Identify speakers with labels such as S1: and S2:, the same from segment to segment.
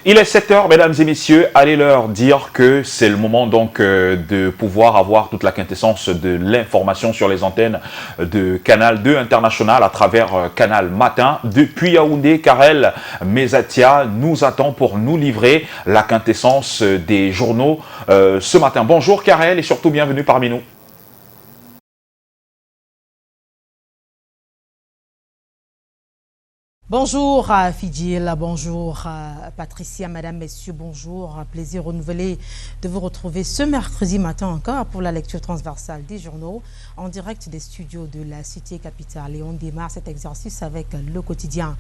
S1: Il est 7 heures, mesdames et messieurs, allez leur dire que c'est le moment donc de pouvoir avoir toute la quintessence de l'information sur les antennes de Canal 2 International à travers Canal Matin. Depuis Yaoundé, Karel Mezatia nous attend pour nous livrer la quintessence des journaux ce matin. Bonjour Karel et surtout bienvenue parmi nous.
S2: Bonjour Fidjil, bonjour Patricia, madame, messieurs, bonjour. Plaisir renouvelé de vous retrouver ce mercredi matin encore pour la lecture transversale des journaux en direct des studios de la cité capitale. Et on démarre cet exercice avec le quotidien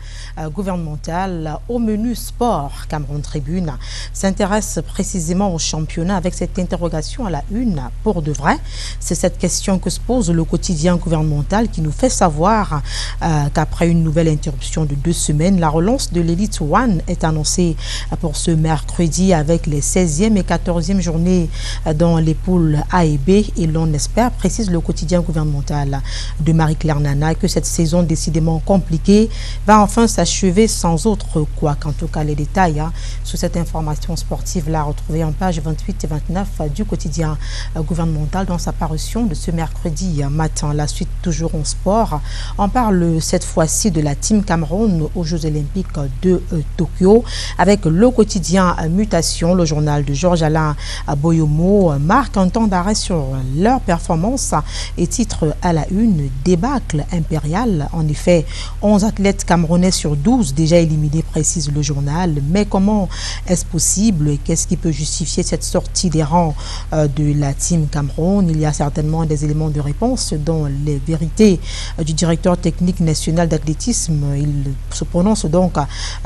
S2: gouvernemental. Au menu sport, Cameroun Tribune s'intéresse précisément au championnat avec cette interrogation à la une. Pour de vrai, c'est cette question que se pose le quotidien gouvernemental qui nous fait savoir qu'après une nouvelle interruption de 2 semaines, la relance de l'Elite One est annoncée pour ce mercredi avec les 16e et 14e journées dans les poules A et B. Et l'on espère, précise le quotidien gouvernemental de Marie-Claire Nana, que cette saison décidément compliquée va enfin s'achever sans autre quoi. Qu'en tout cas, les détails sur cette information sportive-là retrouvée en page 28 et 29 du quotidien gouvernemental dans sa parution de ce mercredi matin. La suite toujours en sport. On parle cette fois-ci de la Team Cameroun aux Jeux Olympiques de Tokyo avec le quotidien Mutation. Le journal de Georges-Alain Boyomo marque un temps d'arrêt sur leur performance et titre à la une débâcle impérial. En effet, 11 athlètes camerounais sur 12 déjà éliminés, précise le journal. Mais comment est-ce possible? Qu'est-ce qui peut justifier cette sortie des rangs de la Team Cameroun? Il y a certainement des éléments de réponse dans les vérités du directeur technique national d'athlétisme. Il se prononce donc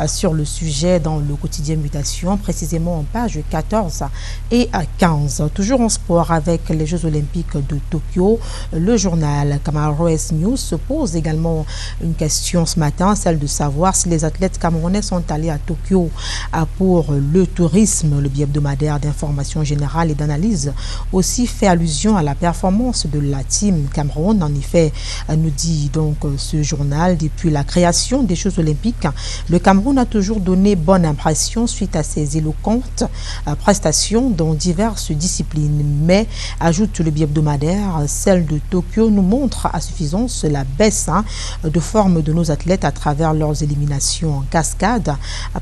S2: sur le sujet dans le quotidien Mutation, précisément en page 14 et 15. Toujours en sport avec les Jeux Olympiques de Tokyo, le journal Camaroes News se pose également une question ce matin, celle de savoir si les athlètes camerounais sont allés à Tokyo pour le tourisme. Le bi-hebdomadaire d'information générale et d'analyse aussi fait allusion à la performance de la Team Cameroun. En effet, nous dit donc ce journal, depuis la création des Jeux Olympiques, le Cameroun a toujours donné bonne impression suite à ses éloquentes prestations dans diverses disciplines. Mais, ajoute le bi-hebdomadaire, celle de Tokyo nous montre à suffisance la baisse de forme de nos athlètes à travers leurs éliminations en cascade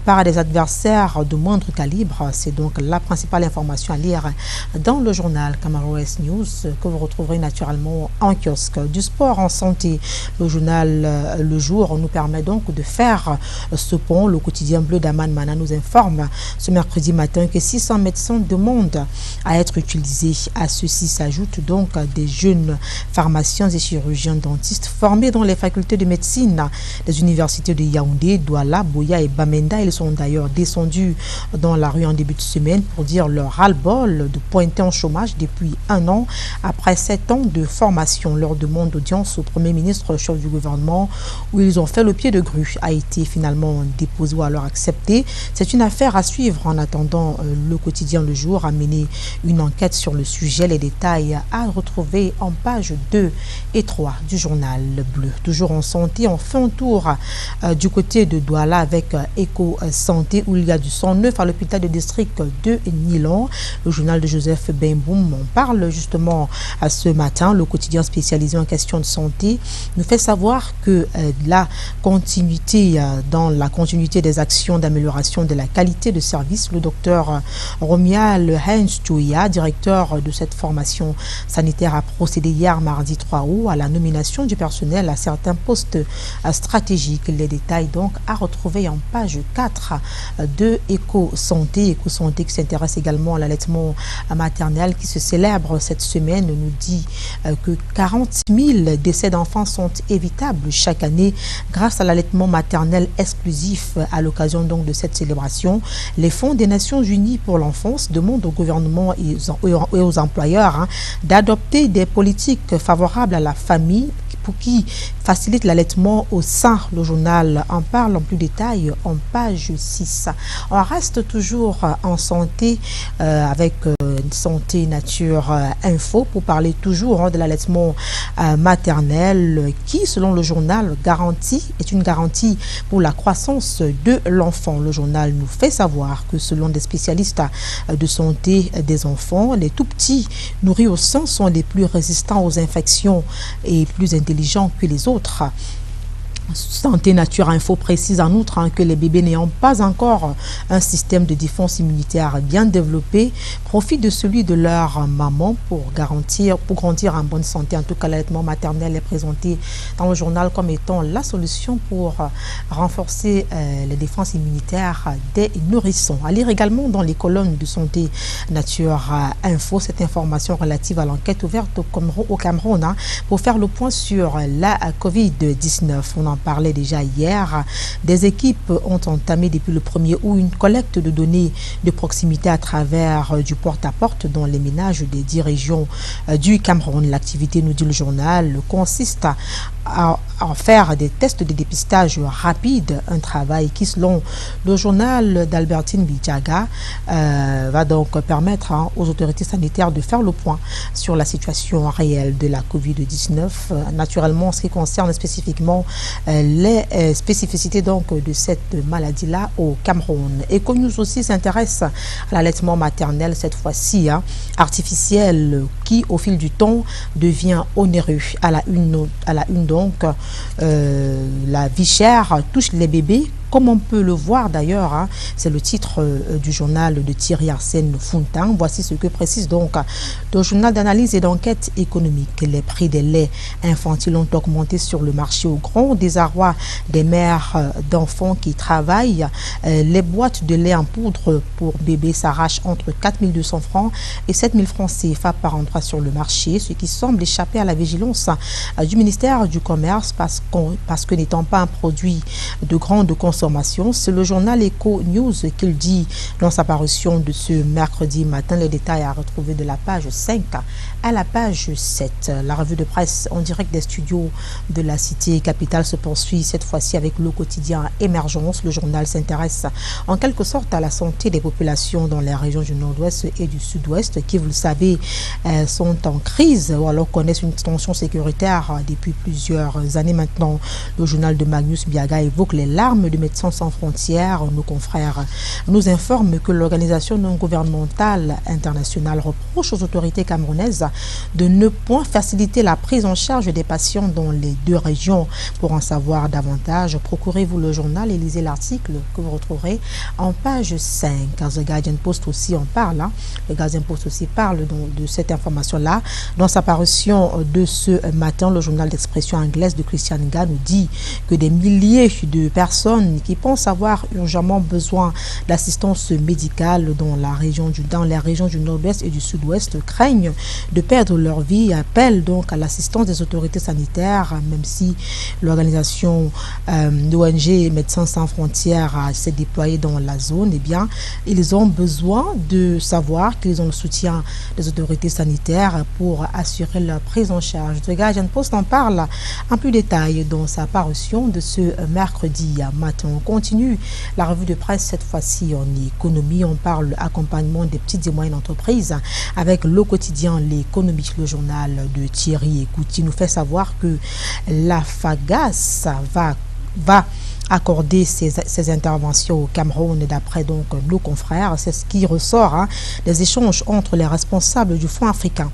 S2: par des adversaires de moindre calibre. C'est donc la principale information à lire dans le journal Camaroes News que vous retrouverez naturellement en kiosque. Du sport en santé, le journal Le Jour nous permet donc de faire ce pont. Le quotidien bleu d'Aman Mana nous informe ce mercredi matin que 600 médecins demandent à être utilisés. À ceci s'ajoutent donc des jeunes pharmaciens et chirurgiens dentistes formés dans les facultés de médecine des universités de Yaoundé, Douala, Boya et Bamenda. Ils sont d'ailleurs descendus dans la rue en début de semaine pour dire leur ras-le-bol de pointer en chômage depuis 1 an après 7 ans de formation. Leur demande d'audience au Premier ministre, chef du gouvernement, où ils ont fait le pied de grue, a été finalement déposée ou alors acceptée. C'est une affaire à suivre. En attendant, le quotidien Le Jour a mené une enquête sur le sujet. Les détails à retrouver en page 2 et 3 du journal bleu. Toujours en santé, on fait un tour du côté de Douala avec Eco Santé où il y a du sang neuf à l'hôpital de district de Nilon. Le journal de Joseph Benboum en parle justement ce matin. Le quotidien spécialisé en questions de santé nous fait savoir que dans la continuité des actions d'amélioration de la qualité de service, le docteur Romial Heinz Chouya, directeur de cette formation sanitaire, a procédé hier mardi 3 août à la nomination du personnel à certains postes stratégiques. Les détails donc à retrouver en page 4 de Eco Santé qui s'intéresse également à l'allaitement maternel qui se célèbre cette semaine. Nous dit que 40 000 décès d'enfants sont évitables chaque année grâce à l'allaitement maternel exclusif. À l'occasion donc de cette célébration, les fonds des Nations Unies pour l'enfance demandent au gouvernement et aux employeurs d'adopter des politiques favorables à la famille pour qui facilite l'allaitement au sein. Le journal en parle en plus détail en page 6. On reste toujours en santé avec Santé Nature Info pour parler toujours de l'allaitement maternel qui, selon le journal, est une garantie pour la croissance de l'enfant. Le journal nous fait savoir que selon des spécialistes de santé des enfants, les tout petits nourris au sein sont les plus résistants aux infections et plus intelligents que les autres. Santé Nature Info précise en outre que les bébés n'ayant pas encore un système de défense immunitaire bien développé profitent de celui de leur maman pour grandir en bonne santé. En tout cas, l'allaitement maternel est présenté dans le journal comme étant la solution pour renforcer les défenses immunitaires des nourrissons. À lire également dans les colonnes de Santé Nature Info cette information relative à l'enquête ouverte au Cameroun pour faire le point sur la Covid-19. On en parlait déjà hier. Des équipes ont entamé depuis le 1er août une collecte de données de proximité à travers du porte-à-porte dans les ménages des 10 régions du Cameroun. L'activité, nous dit le journal, consiste à faire des tests de dépistage rapides, un travail qui, selon le journal d'Albertine Bijaga, va donc permettre aux autorités sanitaires de faire le point sur la situation réelle de la Covid-19. Naturellement, en ce qui concerne spécifiquement les spécificités donc de cette maladie-là au Cameroun. Econews aussi s'intéresse à l'allaitement maternel, cette fois-ci artificiel, qui au fil du temps devient onéreux. À la une donc, la vie chère touche les bébés. Comme on peut le voir d'ailleurs, c'est le titre du journal de Thierry Arsène Fontin. Voici ce que précise donc le journal d'analyse et d'enquête économique. Les prix des laits infantiles ont augmenté sur le marché au grand désarroi des mères d'enfants qui travaillent. Les boîtes de lait en poudre pour bébés s'arrachent entre 4 200 francs et 7 000 francs CFA par endroit sur le marché, ce qui semble échapper à la vigilance du ministère du Commerce parce que n'étant pas un produit de grande consommation. C'est le journal Econews qu'il dit dans sa parution de ce mercredi matin. Les détails à retrouver de la page 5 à la page 7. La revue de presse en direct des studios de la cité capitale se poursuit cette fois-ci avec le quotidien Émergence. Le journal s'intéresse en quelque sorte à la santé des populations dans les régions du nord-ouest et du sud-ouest qui, vous le savez, sont en crise ou alors connaissent une tension sécuritaire depuis plusieurs années maintenant. Le journal de Magnus Biaga évoque les larmes de Médecins sans frontières. Nos confrères nous informent que l'organisation non gouvernementale internationale reproche aux autorités camerounaises de ne point faciliter la prise en charge des patients dans les deux régions. Pour en savoir davantage, procurez-vous le journal et lisez l'article que vous retrouverez en page 5. The Guardian Post aussi en parle. Le Guardian Post aussi parle de cette information-là. Dans sa parution de ce matin, le journal d'expression anglaise de Christian Nga nous dit que des milliers de personnes qui pensent avoir urgemment besoin d'assistance médicale dans les régions du nord-ouest et du sud-ouest craignent de perdre leur vie et appellent donc à l'assistance des autorités sanitaires, même si l'organisation d'ONG Médecins sans frontières s'est déployée dans la zone. Eh bien, ils ont besoin de savoir qu'ils ont le soutien des autorités sanitaires pour assurer leur prise en charge. The Guardian Post en parle en plus détail dans sa parution de ce mercredi matin. On continue la revue de presse cette fois-ci en économie. On parle accompagnement des petites et moyennes entreprises avec le quotidien L'économie. Le journal de Thierry Ekouti nous fait savoir que la FAGAS va accorder ses interventions au Cameroun d'après donc nos confrères. C'est ce qui ressort des échanges entre les responsables du Fonds africain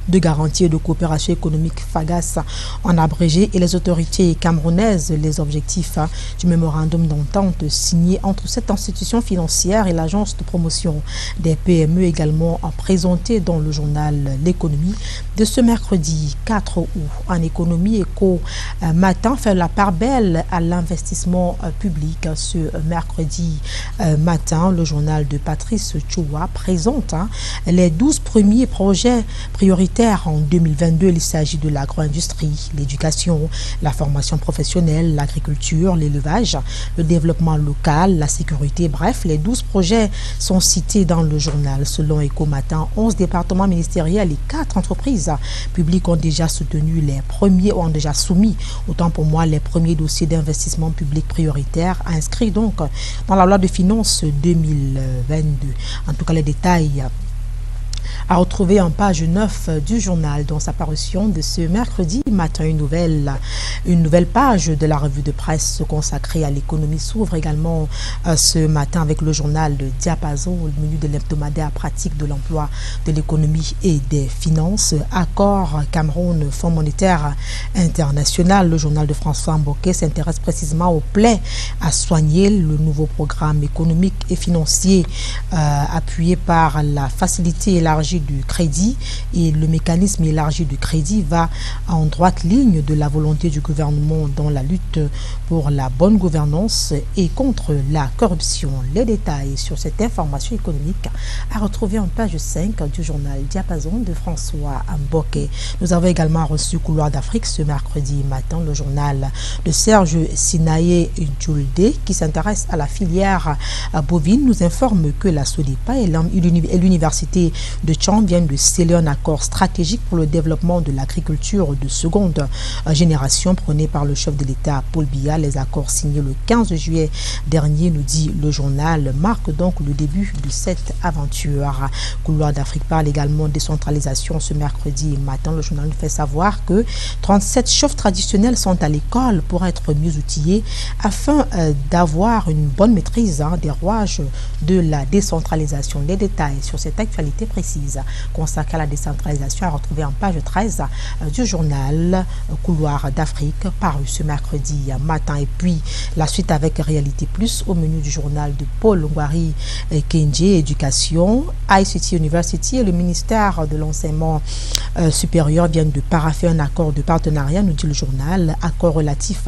S2: de garantie et de coopération économique FAGAS en abrégé et les autorités camerounaises. Les objectifs du mémorandum d'entente signé entre cette institution financière et l'agence de promotion des PME également présenté dans le journal L'économie de ce mercredi 4 août. En économie, Éco Matin fait la part belle à l'investissement public. Ce mercredi matin, le journal de Patrice Choua présente les 12 premiers projets prioritaires prioritaires en 2022. Il s'agit de l'agro-industrie, l'éducation, la formation professionnelle, l'agriculture, l'élevage, le développement local, la sécurité. Bref, les 12 projets sont cités dans le journal. Selon Eco-Matin, 11 départements ministériels et 4 entreprises publiques ont déjà soutenu les premiers, ont déjà soumis, autant pour moi, les premiers dossiers d'investissement public prioritaire inscrits donc dans la loi de finances 2022. En tout cas, les détails à retrouver en page 9 du journal dans sa parution de ce mercredi matin. Une nouvelle page de la revue de presse consacrée à l'économie s'ouvre également ce matin avec le journal de Diapason, le menu de l'hebdomadaire pratique de l'emploi, de l'économie et des finances. Accord Cameroun, Fonds monétaire international. Le journal de François Mboké s'intéresse précisément aux plaies à soigner. Le nouveau programme économique et financier appuyé par la facilité élargie du crédit et le mécanisme élargi du crédit va en droite ligne de la volonté du gouvernement dans la lutte pour la bonne gouvernance et contre la corruption. Les détails sur cette information économique à retrouver en page 5 du journal Diapason de François Mboké. Nous avons également reçu Couloir d'Afrique ce mercredi matin, le journal de Serge Sinaye Djoulde qui s'intéresse à la filière bovine nous informe que la SODEPA et l'université de Tchang viennent de sceller un accord stratégique pour le développement de l'agriculture de seconde génération prôné par le chef de l'État Paul Biya. Les accords signés le 15 juillet dernier, nous dit le journal, marquent donc le début de cette aventure. Couloir d'Afrique parle également de décentralisation ce mercredi matin. Le journal nous fait savoir que 37 chefs traditionnels sont à l'école pour être mieux outillés afin d'avoir une bonne maîtrise des rouages de la décentralisation. Les détails sur cette actualité précise consacrée à la décentralisation à retrouver en page 13 du journal Couloir d'Afrique paru ce mercredi matin. Et puis la suite avec Réalité Plus au menu du journal de Paul Ngwari Kenje, éducation, ICT University et le ministère de l'enseignement supérieur viennent de paraffer un accord de partenariat, nous dit le journal, accord relatif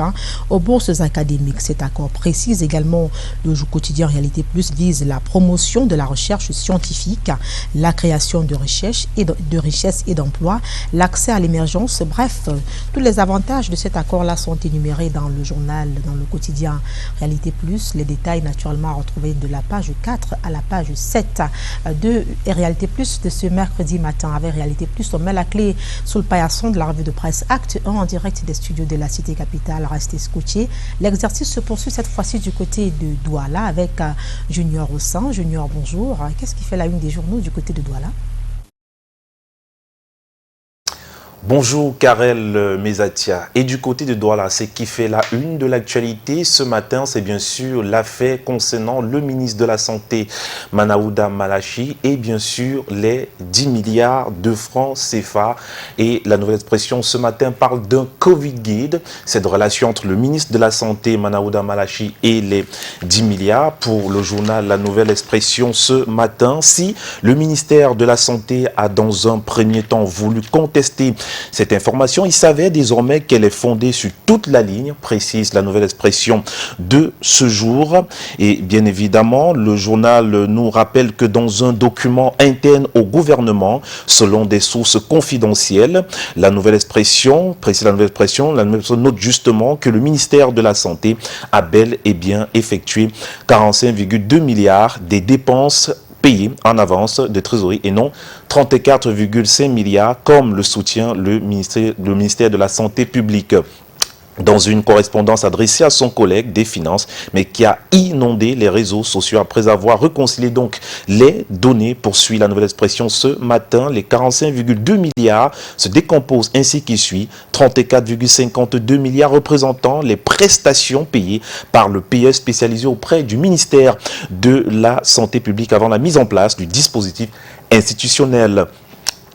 S2: aux bourses académiques. Cet accord précise également le quotidien Réalité Plus vise la promotion de la recherche scientifique, la création de richesses et d'emplois, l'accès à l'émergence. Bref, tous les avantages de cet accord-là sont énumérés dans le journal, dans le quotidien Réalité Plus. Les détails naturellement à retrouver de la page 4 à la page 7 de Réalité Plus de ce mercredi matin. Avec Réalité Plus, on met la clé sous le paillasson de la revue de presse Acte 1 en direct des studios de la Cité Capitale. Restez scotchés. L'exercice se poursuit cette fois-ci du côté de Douala avec Junior Ossan. Junior, bonjour. Qu'est-ce qui fait la une des journaux du côté de Douala?
S3: Bonjour Karel Mezatia. Et du côté de Douala, ce qui fait la une de l'actualité ce matin, c'est bien sûr l'affaire concernant le ministre de la Santé Manaouda Malachi et bien sûr les 10 milliards de francs CFA. Et la nouvelle expression ce matin parle d'un Covid guide, cette relation entre le ministre de la Santé Manaouda Malachi et les 10 milliards. Pour le journal La Nouvelle Expression ce matin, si le ministère de la Santé a dans un premier temps voulu contester cette information, il s'avère désormais qu'elle est fondée sur toute la ligne, précise la Nouvelle Expression de ce jour. Et bien évidemment, le journal nous rappelle que dans un document interne au gouvernement, selon des sources confidentielles, la Nouvelle Expression, précise la Nouvelle Expression note justement que le ministère de la Santé a bel et bien effectué 45,2 milliards des dépenses payés en avance de trésorerie et non 34,5 milliards comme le soutient le ministère de la Santé publique. Dans une correspondance adressée à son collègue des Finances, mais qui a inondé les réseaux sociaux après avoir réconcilié donc les données, poursuit la Nouvelle Expression ce matin. Les 45,2 milliards se décomposent ainsi qu'il suit. 34,52 milliards représentant les prestations payées par le PS spécialisé auprès du ministère de la Santé publique avant la mise en place du dispositif institutionnel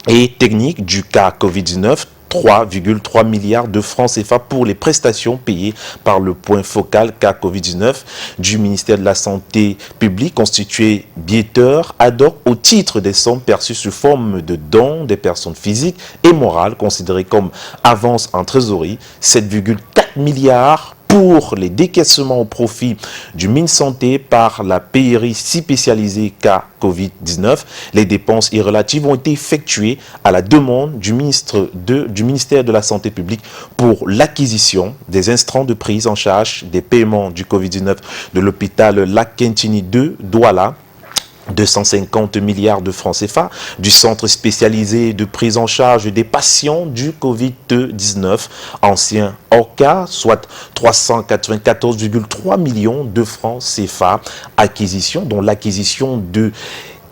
S3: et technique du cas Covid-19. 3,3 milliards de francs CFA pour les prestations payées par le point focal cas Covid-19 du ministère de la Santé publique constitué bietteur ad hoc au titre des sommes perçues sous forme de dons des personnes physiques et morales considérées comme avances en trésorerie. 7,4 milliards pour les décaissements au profit du MinSanté par la PRI spécialisée cas Covid-19. Les dépenses irrelatives ont été effectuées à la demande du ministère de la Santé publique pour l'acquisition des instruments de prise en charge des paiements du Covid-19 de l'hôpital Lac-Quintini 2 Douala. 250 milliards de francs CFA, du centre spécialisé de prise en charge des patients du Covid-19, ancien ORCA, soit 394,3 millions de francs CFA, acquisition, dont l'acquisition de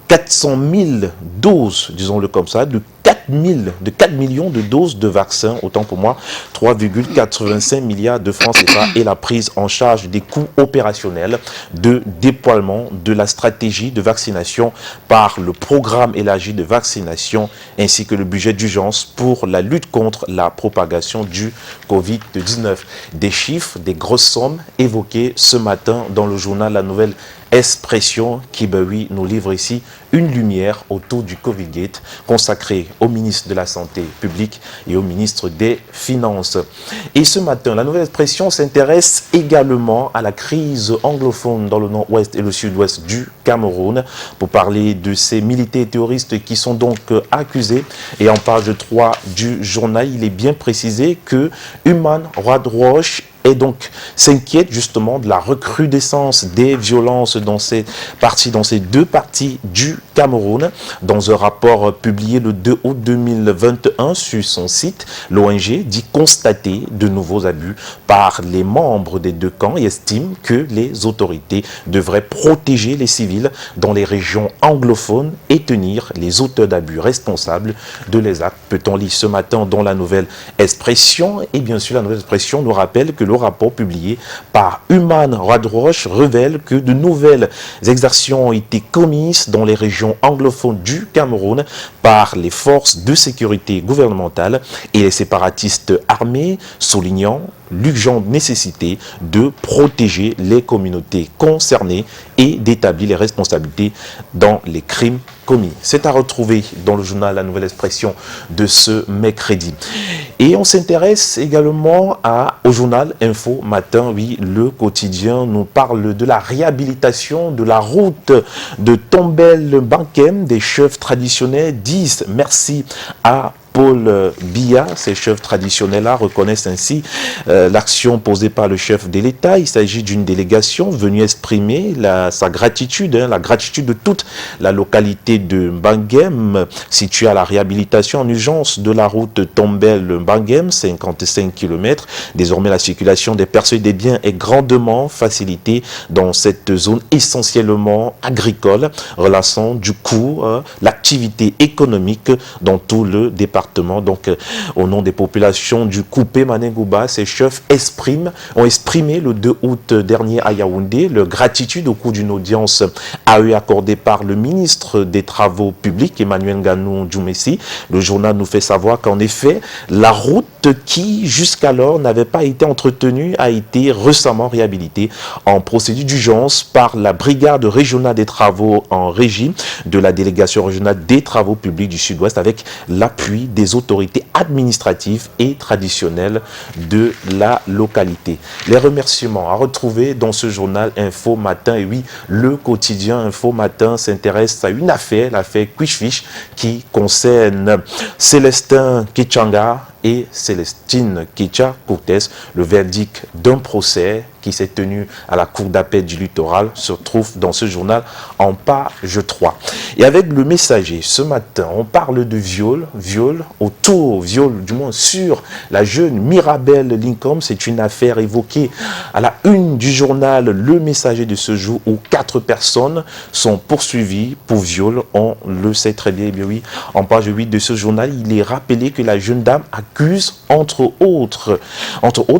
S3: 400 000 doses, disons-le comme ça, de 4 millions de doses de vaccins, autant pour moi, 3,85 milliards de francs CFA et la prise en charge des coûts opérationnels de déploiement de la stratégie de vaccination par le programme élargi de vaccination ainsi que le budget d'urgence pour la lutte contre la propagation du Covid-19. Des chiffres, des grosses sommes évoquées ce matin dans le journal La Nouvelle Expression qui, ben oui, nous livre ici une lumière autour du Covid-Gate consacrée au ministre de la Santé publique et au ministre des Finances. Et ce matin, La Nouvelle Expression s'intéresse également à la crise anglophone dans le nord-ouest et le sud-ouest du Cameroun pour parler de ces militaires terroristes qui sont donc accusés. Et en page 3 du journal, il est bien précisé que Human Rights Watch et donc s'inquiète justement de la recrudescence des violences dans ces deux parties du Cameroun. Dans un rapport publié le 2 août 2021 sur son site, l'ONG dit constater de nouveaux abus par les membres des deux camps et estime que les autorités devraient protéger les civils dans les régions anglophones et tenir les auteurs d'abus responsables de les actes. Peut-on lire ce matin dans La Nouvelle Expression? Et bien sûr, La Nouvelle Expression nous rappelle que le rapport publié par Human Rights Watch révèle que de nouvelles exactions ont été commises dans les régions anglophones du Cameroun par les forces de sécurité gouvernementales et les séparatistes armés, soulignant l'urgente nécessité de protéger les communautés concernées et d'établir les responsabilités dans les crimes commis. C'est à retrouver dans le journal La Nouvelle Expression de ce mercredi. Et on s'intéresse également au journal Info Matin. Oui, le quotidien nous parle de la réhabilitation de la route de Tombel-Bankem. Des chefs traditionnels disent merci à Paul Biya. Ces chefs traditionnels-là reconnaissent ainsi l'action posée par le chef de l'État. Il s'agit d'une délégation venue exprimer sa gratitude, la gratitude de toute la localité de Bangem, située à la réhabilitation en urgence de la route Tombel-Bangem, 55 km. Désormais, la circulation des personnes et des biens est grandement facilitée dans cette zone essentiellement agricole, relançant du coup l'activité économique dans tout le département. Donc, au nom des populations du Coupé Manengouba, ces chefs ont exprimé le 2 août dernier à Yaoundé leur gratitude au cours d'une audience à eux accordée par le ministre des Travaux publics, Emmanuel Nganou Djoumessi. Le journal nous fait savoir qu'en effet, la route qui jusqu'alors n'avait pas été entretenue a été récemment réhabilitée en procédure d'urgence par la brigade régionale des travaux en régie de la délégation régionale des travaux publics du Sud-Ouest avec l'appui des autorités administratives et traditionnelles de la localité. Les remerciements à retrouver dans ce journal Info Matin. Et oui, le quotidien Info Matin s'intéresse à une affaire, l'affaire Quishfish, qui concerne Célestin Kichanga et Célestine Kicha Cortés. Le verdict d'un procès qui s'est tenu à la Cour d'appel du littoral se trouve dans ce journal en page 3. Et avec le Messager, ce matin, on parle de viol du moins sur la jeune Mirabel Lincoln. C'est une affaire évoquée à la une du journal Le Messager de ce jour où 4 personnes sont poursuivies pour viol. On le sait très bien, eh bien oui. En page 8 de ce journal, il est rappelé que la jeune dame accuse entre autres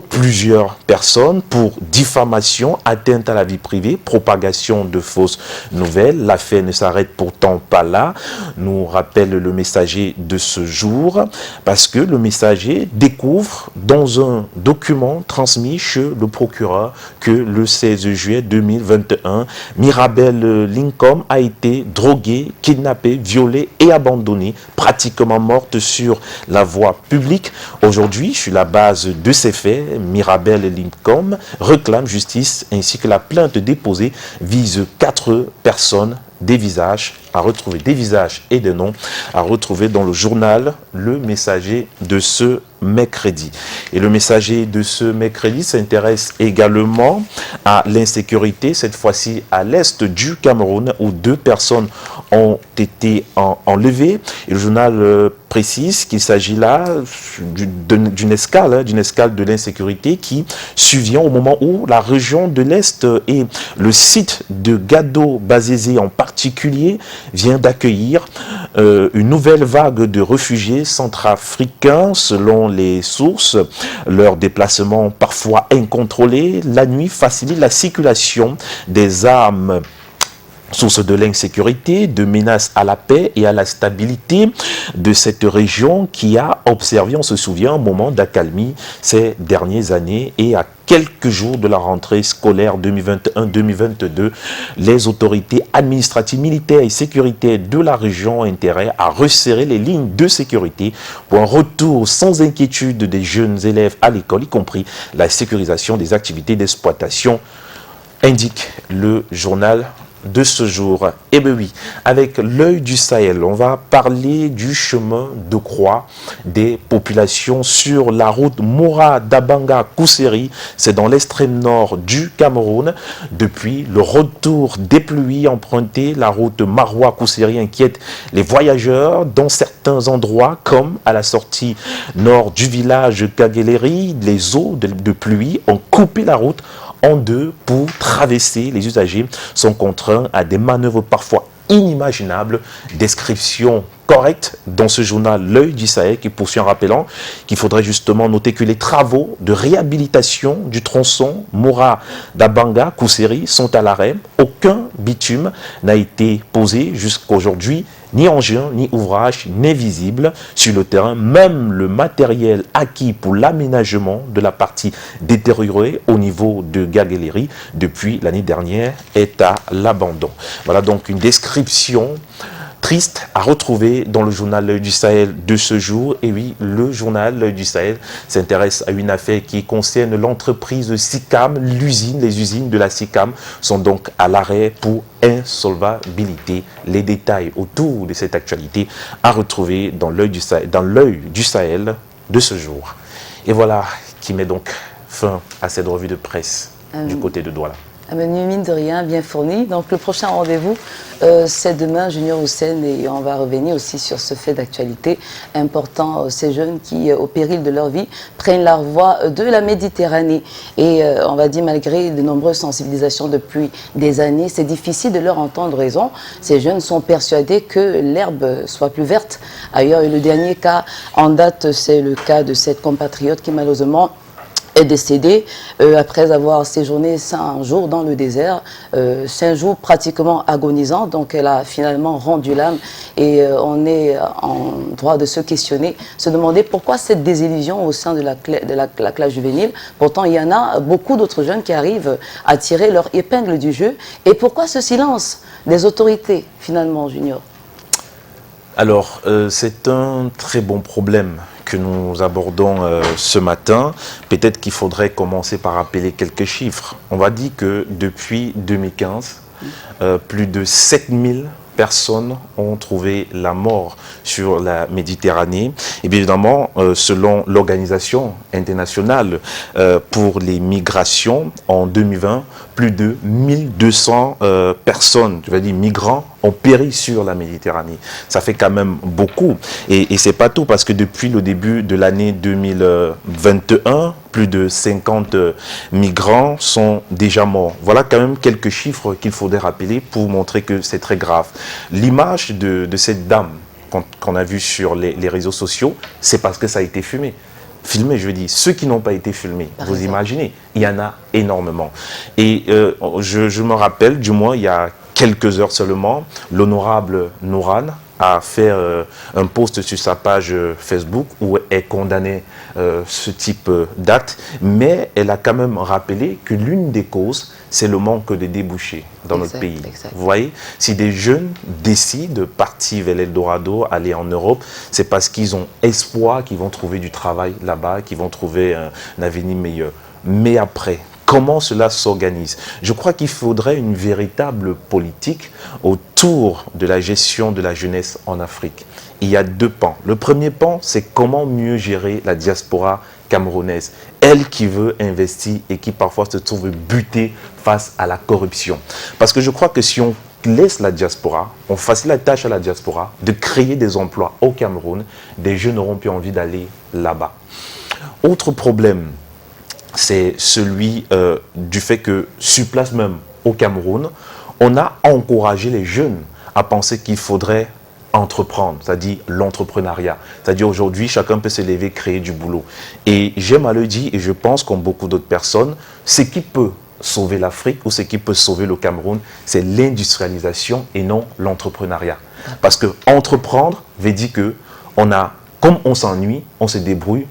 S3: plusieurs personnes pour diffamation, atteinte à la vie privée, propagation de fausses nouvelles. L'affaire ne s'arrête pourtant pas là, nous rappelle le Messager de ce jour, parce que le Messager découvre dans un document transmis chez le procureur que le 16 juillet 2021, Mirabel Lincoln a été droguée, kidnappée, violée et abandonnée, pratiquement morte sur la voie publique. public. Aujourd'hui, sur la base de ces faits, Mirabel Lincoln réclame justice ainsi que la plainte déposée vise 4 personnes, des visages à retrouver, des visages et des noms à retrouver dans le journal Le Messager de ce mercredi. Et le Messager de ce mercredi s'intéresse également à l'insécurité, cette fois-ci à l'est du Cameroun, où 2 personnes ont été enlevées. Et le journal précise qu'il s'agit là d'une escale de l'insécurité qui survient au moment où la région de l'Est et le site de Gado-Bazézé en particulier vient d'accueillir une nouvelle vague de réfugiés centrafricains. Selon les sources, leur déplacement parfois incontrôlé la nuit facilite la circulation des armes, source de l'insécurité, de menaces à la paix et à la stabilité de cette région qui a observé, on se souvient, un moment d'accalmie ces dernières années. Et à quelques jours de la rentrée scolaire 2021-2022, les autorités administratives, militaires et sécuritaires de la région ont intérêt à resserrer les lignes de sécurité pour un retour sans inquiétude des jeunes élèves à l'école, y compris la sécurisation des activités d'exploitation, indique le journal de ce jour. Et bien oui, avec l'œil du Sahel, on va parler du chemin de croix des populations sur la route Moura-Dabanga-Kousseri. C'est dans l'extrême nord du Cameroun. Depuis le retour des pluies empruntées, la route Maroua-Kousseri inquiète les voyageurs dans certains endroits, comme à la sortie nord du village Kageleri. Les eaux de pluie ont coupé la route en 2 pour traverser. Les usagers sont contraints à des manœuvres parfois inimaginables. Description correcte dans ce journal L'œil du Sahel qui poursuit en rappelant qu'il faudrait justement noter que les travaux de réhabilitation du tronçon Moura-Dabanga-Kousseri sont à l'arrêt. Aucun bitume n'a été posé jusqu'à aujourd'hui. Ni engin, ni ouvrage n'est visible sur le terrain. Même le matériel acquis pour l'aménagement de la partie détériorée au niveau de Gageleri depuis l'année dernière est à l'abandon. Voilà donc une description triste à retrouver dans le journal L'œil du Sahel de ce jour. Et oui, le journal L'œil du Sahel s'intéresse à une affaire qui concerne l'entreprise SICAM. Les usines de la SICAM sont donc à l'arrêt pour insolvabilité. Les détails autour de cette actualité à retrouver dans L'œil du Sahel de ce jour. Et voilà qui met donc fin à cette revue de presse du côté de Douala.
S4: Mine de rien, bien fourni. Donc le prochain rendez-vous, c'est demain, Junior Hussein, et on va revenir aussi sur ce fait d'actualité important. Ces jeunes qui, au péril de leur vie, prennent la voie de la Méditerranée. Et on va dire, malgré de nombreuses sensibilisations depuis des années, c'est difficile de leur entendre raison. Ces jeunes sont persuadés que l'herbe soit plus verte ailleurs. Et le dernier cas en date, c'est le cas de cette compatriote qui malheureusement est décédée après avoir séjourné 5 jours dans le désert, 5 jours pratiquement agonisants. Donc elle a finalement rendu l'âme et on est en droit de se questionner, se demander pourquoi cette désillusion au sein de la classe juvénile. Pourtant il y en a beaucoup d'autres jeunes qui arrivent à tirer leur épingle du jeu. Et pourquoi ce silence des autorités finalement, Junior?
S3: Alors, c'est un très bon problème que nous abordons ce matin. Peut-être qu'il faudrait commencer par rappeler quelques chiffres. On va dire que depuis 2015, plus de 7000 personnes ont trouvé la mort sur la Méditerranée. Et bien évidemment, selon l'Organisation internationale pour les migrations, en 2020, plus de 1200 personnes, je vais dire migrants, ont péri sur la Méditerranée. Ça fait quand même beaucoup. Et c'est pas tout, parce que depuis le début de l'année 2021, plus de 50 migrants sont déjà morts. Voilà quand même quelques chiffres qu'il faudrait rappeler pour montrer que c'est très grave. L'image de cette dame qu'on a vue sur les réseaux sociaux, c'est parce que ça a été filmé, je veux dire. Ceux qui n'ont pas été filmés, vous imaginez, il y en a énormément. Et je me rappelle, du moins il y a quelques heures seulement, l'honorable Nouran, a fait un post sur sa page Facebook où elle condamnait ce type d'acte, mais elle a quand même rappelé que l'une des causes, c'est le manque de débouchés dans notre pays.
S4: Exact.
S3: Vous voyez, si des jeunes décident de partir vers l'Eldorado, aller en Europe, c'est parce qu'ils ont espoir qu'ils vont trouver du travail là-bas, qu'ils vont trouver un avenir meilleur. Mais après, comment cela s'organise? Je crois qu'il faudrait une véritable politique autour de la gestion de la jeunesse en Afrique. Il y a deux pans. Le premier pan, c'est comment mieux gérer la diaspora camerounaise. Elle qui veut investir et qui parfois se trouve butée face à la corruption. Parce que je crois que si on laisse la diaspora, on facilite la tâche à la diaspora de créer des emplois au Cameroun, des jeunes n'auront plus envie d'aller là-bas. Autre problème, c'est celui du fait que sur place même au Cameroun, on a encouragé les jeunes à penser qu'il faudrait entreprendre, c'est-à-dire l'entrepreneuriat. C'est-à-dire aujourd'hui, chacun peut se lever, créer du boulot. Et j'aime à le dire, et je pense comme beaucoup d'autres personnes, ce qui peut sauver l'Afrique ou ce qui peut sauver le Cameroun, c'est l'industrialisation et non l'entrepreneuriat. Parce que entreprendre veut dire que comme on s'ennuie, on se débrouille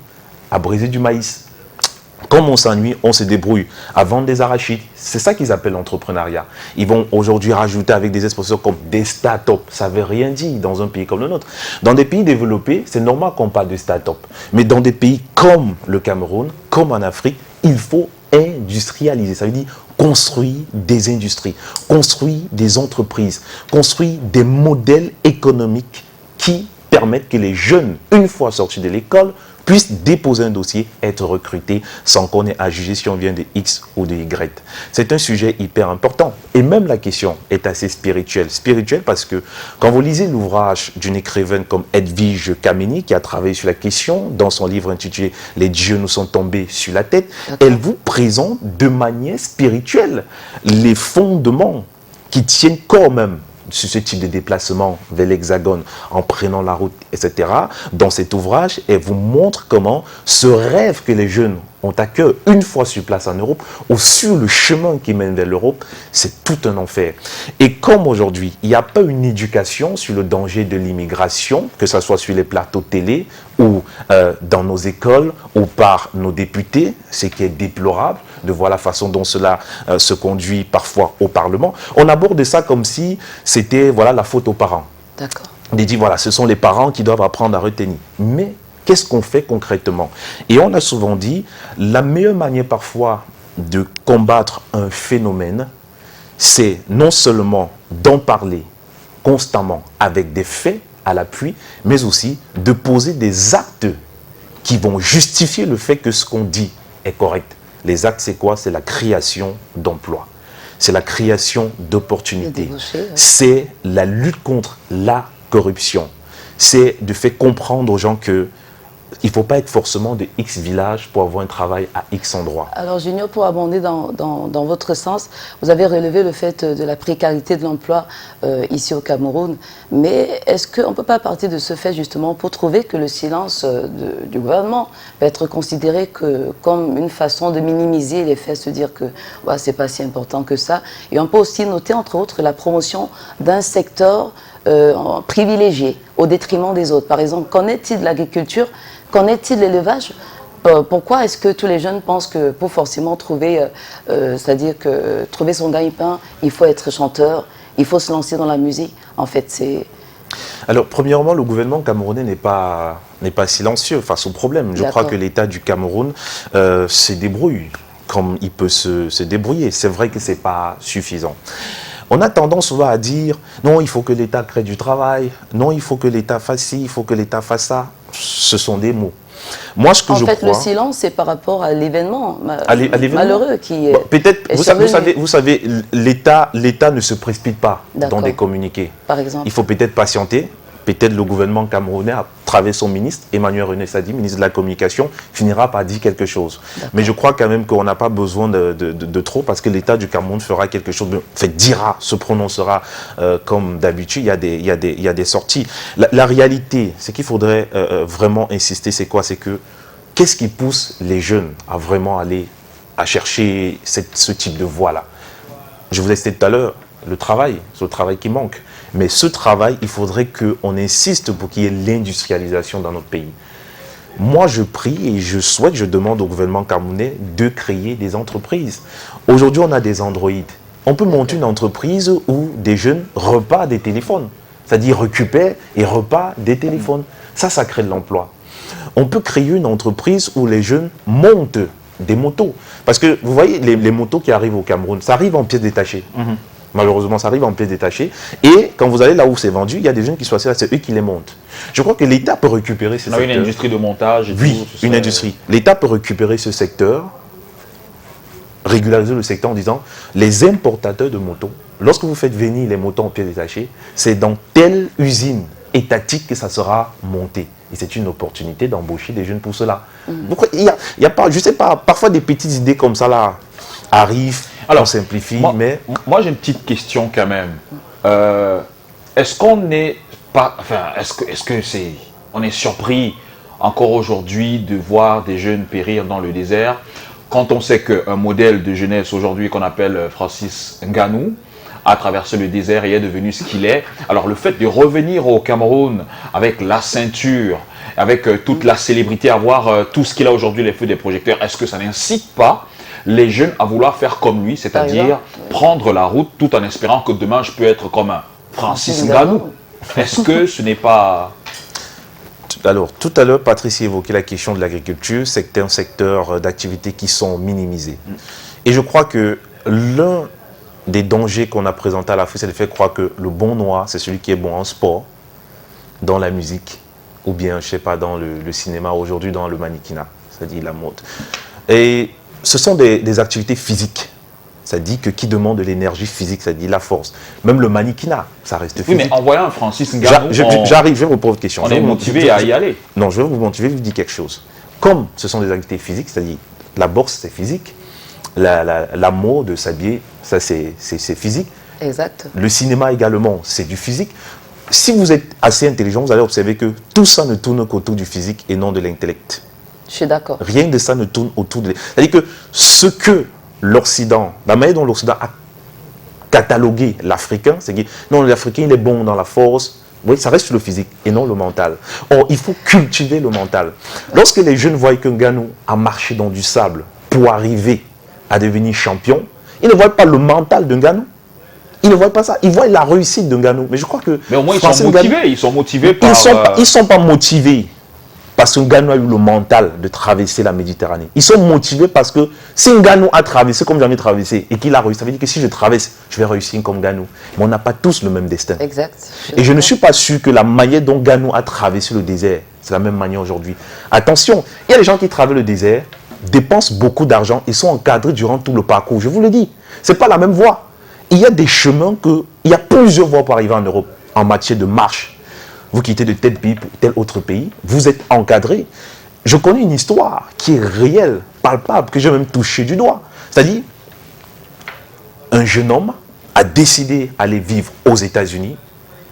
S3: à briser du maïs. Comme on s'ennuie, on se débrouille à vendre des arachides. C'est ça qu'ils appellent l'entrepreneuriat. Ils vont aujourd'hui rajouter avec des expressions comme des start-up. Ça ne veut rien dire dans un pays comme le nôtre. Dans des pays développés, c'est normal qu'on parle de start-up. Mais dans des pays comme le Cameroun, comme en Afrique, il faut industrialiser. Ça veut dire construire des industries, construire des entreprises, construire des modèles économiques qui permettent que les jeunes, une fois sortis de l'école, puissent déposer un dossier, être recrutés sans qu'on ait à juger si on vient de X ou de Y. C'est un sujet hyper important. Et même la question est assez spirituelle. Spirituelle parce que quand vous lisez l'ouvrage d'une écrivaine comme Edwige Kameni, qui a travaillé sur la question dans son livre intitulé « Les dieux nous sont tombés sur la tête », elle vous présente de manière spirituelle les fondements qui tiennent corps même sur ce type de déplacement vers l'Hexagone en prenant la route, etc. Dans cet ouvrage, elle vous montre comment ce rêve que les jeunes ont à cœur une fois sur place en Europe ou sur le chemin qui mène vers l'Europe, c'est tout un enfer. Et comme aujourd'hui, il n'y a pas une éducation sur le danger de l'immigration, que ce soit sur les plateaux télé ou dans nos écoles ou par nos députés, ce qui est déplorable de voir la façon dont cela se conduit parfois au Parlement. On aborde ça comme si c'était la faute aux parents.
S4: D'accord.
S3: On dit voilà, ce sont les parents qui doivent apprendre à retenir. Mais qu'est-ce qu'on fait concrètement? Et on a souvent dit, la meilleure manière parfois de combattre un phénomène, c'est non seulement d'en parler constamment avec des faits à l'appui, mais aussi de poser des actes qui vont justifier le fait que ce qu'on dit est correct. Les actes, c'est quoi? C'est la création d'emplois. C'est la création d'opportunités. C'est la lutte contre la corruption. C'est de faire comprendre aux gens que il ne faut pas être forcément de X village pour avoir un travail à X endroit.
S4: Alors Junior, pour abonder dans votre sens, vous avez relevé le fait de la précarité de l'emploi ici au Cameroun. Mais est-ce qu'on ne peut pas partir de ce fait justement pour trouver que le silence du gouvernement peut être considéré comme une façon de minimiser les faits, se dire que c'est pas si important que ça. Et on peut aussi noter entre autres la promotion d'un secteur privilégié au détriment des autres. Par exemple, qu'en est-il de l'agriculture? Qu'en est-il de l'élevage? Pourquoi est-ce que tous les jeunes pensent que pour forcément trouver, c'est-à-dire que trouver son gagne-pain, il faut être chanteur, il faut se lancer dans la musique? En fait, c'est...
S3: Alors, premièrement, le gouvernement camerounais n'est pas silencieux face au problème. Je crois que l'État du Cameroun se débrouille comme il peut se débrouiller. C'est vrai que ce n'est pas suffisant. On a tendance souvent à dire, non, il faut que l'État crée du travail, non, il faut que l'État fasse ci, il faut que l'État fasse ça. Ce sont des mots. Moi, ce que je crois...
S4: En fait, le silence, c'est par rapport à l'événement malheureux qui est...
S3: Peut-être, vous savez, l'État ne se précipite pas dans des communiqués.
S4: Par exemple. Il
S3: faut peut-être patienter. Peut-être le gouvernement camerounais, à travers son ministre, Emmanuel René Sadi, ministre de la Communication, finira par dire quelque chose. Mais je crois quand même qu'on n'a pas besoin de trop, parce que l'État du Cameroun fera quelque chose, dira, se prononcera comme d'habitude, il y a des sorties. La réalité, ce qu'il faudrait vraiment insister, c'est quoi? C'est que, qu'est-ce qui pousse les jeunes à vraiment aller à chercher ce type de voie-là? Je vous l'ai cité tout à l'heure, le travail. C'est le travail qui manque. Mais ce travail, il faudrait qu'on insiste pour qu'il y ait l'industrialisation dans notre pays. Moi, je prie et je souhaite, je demande au gouvernement camerounais de créer des entreprises. Aujourd'hui, on a des androïdes. On peut monter une entreprise où des jeunes repartent des téléphones. C'est-à-dire récupèrent et repartent des téléphones. Ça crée de l'emploi. On peut créer une entreprise où les jeunes montent des motos. Parce que vous voyez, les motos qui arrivent au Cameroun, ça arrive en pièces détachées. Malheureusement, ça arrive en pièces détachées. Et quand vous allez là où c'est vendu, il y a des jeunes qui sont assis là, c'est eux qui les montent. Je crois que l'État peut récupérer ce secteur.
S1: Une industrie de montage et
S3: oui,
S1: tout,
S3: une industrie. L'État peut récupérer ce secteur, régulariser le secteur en disant les importateurs de motos, lorsque vous faites venir les motos en pièces détachées, c'est dans telle usine étatique que ça sera monté. Et c'est une opportunité d'embaucher des jeunes pour cela. Donc, il y a pas, je sais pas, parfois des petites idées comme ça là arrivent, on simplifie, mais...
S1: Moi, j'ai une petite question quand même. Est-ce qu'on n'est pas... Enfin, est-ce que c'est... On est surpris encore aujourd'hui de voir des jeunes périr dans le désert quand on sait qu'un modèle de jeunesse aujourd'hui qu'on appelle Francis Ngannou a traversé le désert et est devenu ce qu'il est. Alors le fait de revenir au Cameroun avec la ceinture, avec toute la célébrité, avoir tout ce qu'il a aujourd'hui, les feux des projecteurs, est-ce que ça n'incite pas les jeunes à vouloir faire comme lui, c'est-à-dire prendre la route tout en espérant que demain je peux être comme un Francis Ngannou? Est-ce que ce n'est pas...
S3: Alors, tout à l'heure, Patrice évoquait la question de l'agriculture, c'est un secteur d'activité qui sont minimisés. Et je crois que l'un des dangers qu'on a présentés à l'Afrique, c'est de faire croire que le bon noir, c'est celui qui est bon en sport, dans la musique, ou bien, je ne sais pas, dans le cinéma, aujourd'hui dans le mannequinat, c'est-à-dire la mode. Et ce sont des activités physiques. Ça dit que qui demande de l'énergie physique, ça dit la force. Même le mannequinat, ça reste physique.
S1: Oui, mais en voyant un Francis Ngannou,
S3: j'arrive, je vais vous poser une question.
S1: On est motivé à y aller.
S3: Non, je vais vous motiver, je vous dis quelque chose. Comme ce sont des activités physiques, c'est-à-dire la boxe, c'est physique. La mode de s'habiller, ça c'est physique.
S4: Exact.
S3: Le cinéma également, c'est du physique. Si vous êtes assez intelligent, vous allez observer que tout ça ne tourne qu'autour du physique et non de l'intellect.
S4: Je suis d'accord.
S3: Rien de ça ne tourne autour de... C'est-à-dire que ce que l'Occident, la manière dont l'Occident a catalogué l'Africain, c'est que non, l'Africain, il est bon dans la force. Oui, ça reste le physique et non le mental. Or, il faut cultiver le mental. Lorsque les jeunes voient que Ngannou a marché dans du sable pour arriver à devenir champion, ils ne voient pas le mental de Ngannou. Ils ne voient pas ça. Ils voient la réussite de Ngannou. Mais je crois que...
S1: Mais au moins, ils sont motivés. Ils sont motivés par...
S3: Ils ne sont pas motivés parce que Ngannou a eu le mental de traverser la Méditerranée. Ils sont motivés parce que si Ngannou a traversé comme jamais traversé et qu'il a réussi, ça veut dire que si je traverse, je vais réussir comme Ngannou. Mais on n'a pas tous le même destin.
S4: Exact.
S3: Et je ne suis pas sûr que la manière dont Ngannou a traversé le désert, c'est la même manière aujourd'hui. Attention, il y a des gens qui traversent le désert, dépensent beaucoup d'argent et sont encadrés durant tout le parcours. Je vous le dis, ce n'est pas la même voie. Il y a des chemins il y a plusieurs voies pour arriver en Europe en matière de marche. Vous quittez de tel pays pour tel autre pays, vous êtes encadré. Je connais une histoire qui est réelle, palpable, que j'ai même touché du doigt. C'est-à-dire, un jeune homme a décidé d'aller vivre aux États-Unis.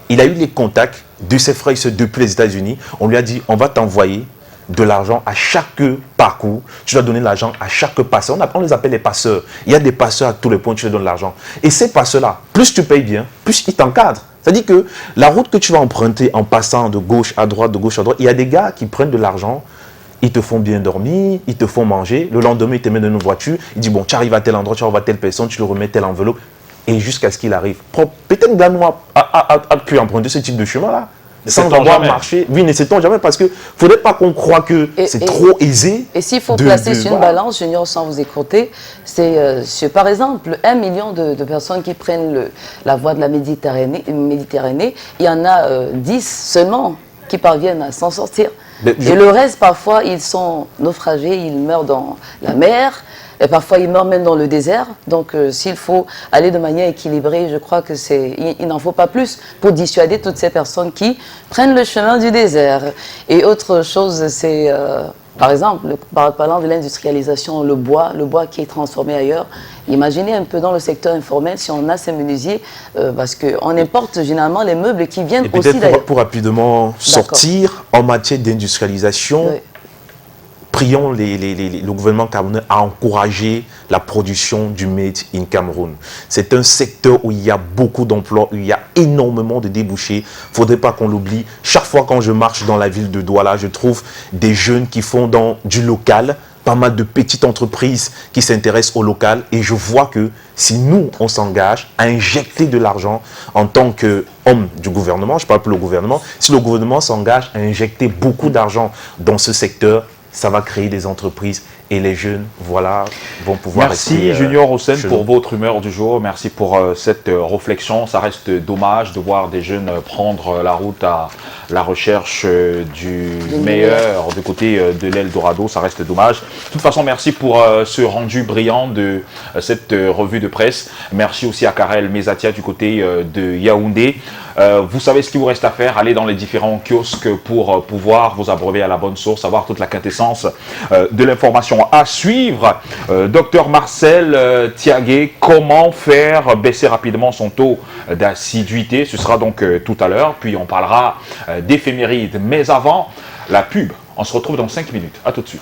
S3: Il a eu les contacts de ses frères et sœurs depuis les États-Unis. On lui a dit, on va t'envoyer de l'argent à chaque parcours. Tu dois donner de l'argent à chaque passeur. On les appelle les passeurs. Il y a des passeurs à tous les points, tu leur donnes de l'argent. Et ces passeurs-là, plus tu payes bien, plus ils t'encadrent. C'est-à-dire que la route que tu vas emprunter en passant de gauche à droite, il y a des gars qui prennent de l'argent, ils te font bien dormir, ils te font manger. Le lendemain, ils te mettent dans une voiture. Ils disent, bon, tu arrives à tel endroit, tu vas voir telle personne, tu le remets telle enveloppe. Et jusqu'à ce qu'il arrive. Peut-être Ngannou a pu emprunter ce type de chemin-là. Sans avoir marché. Oui, ne sait-on jamais, parce qu'il ne faudrait pas qu'on croie que c'est trop aisé.
S4: Et s'il faut placer sur une balance, Junior, sans vous écouter, c'est par exemple 1 million de personnes qui prennent la voie de la Méditerranée, il y en a 10 seulement qui parviennent à s'en sortir. Et le reste, parfois, ils sont naufragés, ils meurent dans la mer. Et parfois, ils meurent même dans le désert. Donc, s'il faut aller de manière équilibrée, je crois que il n'en faut pas plus pour dissuader toutes ces personnes qui prennent le chemin du désert. Et autre chose, c'est, par exemple, parlant de l'industrialisation, le bois qui est transformé ailleurs. Imaginez un peu dans le secteur informel si on a ces menuisiers, parce qu'on importe généralement les meubles qui viennent aussi d'ailleurs.
S3: Pour rapidement sortir, en matière d'industrialisation, prions le gouvernement camerounais à encourager la production du Made in Cameroun. C'est un secteur où il y a beaucoup d'emplois, où il y a énormément de débouchés. Il ne faudrait pas qu'on l'oublie. Chaque fois quand je marche dans la ville de Douala, je trouve des jeunes qui font du local, pas mal de petites entreprises qui s'intéressent au local, et je vois que si nous, on s'engage à injecter de l'argent en tant qu'homme du gouvernement, je parle pour le gouvernement, si le gouvernement s'engage à injecter beaucoup d'argent dans ce secteur, ça va créer des entreprises et les jeunes, voilà, vont pouvoir...
S1: Merci Junior Hussein pour votre humeur du jour. Merci pour cette réflexion. Ça reste dommage de voir des jeunes prendre la route à la recherche du meilleur du côté de l'Eldorado. Ça reste dommage. De toute façon, merci pour ce rendu brillant de cette revue de presse. Merci aussi à Karel Mezatia du côté de Yaoundé. Vous savez ce qu'il vous reste à faire. Allez dans les différents kiosques pour pouvoir vous abreuver à la bonne source, avoir toute la quintessence de l'information à suivre. Docteur Marcel Thiagué, comment faire baisser rapidement son taux d'assiduité? Ce sera donc tout à l'heure. Puis on parlera d'éphémérides. Mais avant, la pub. On se retrouve dans 5 minutes. À tout de suite.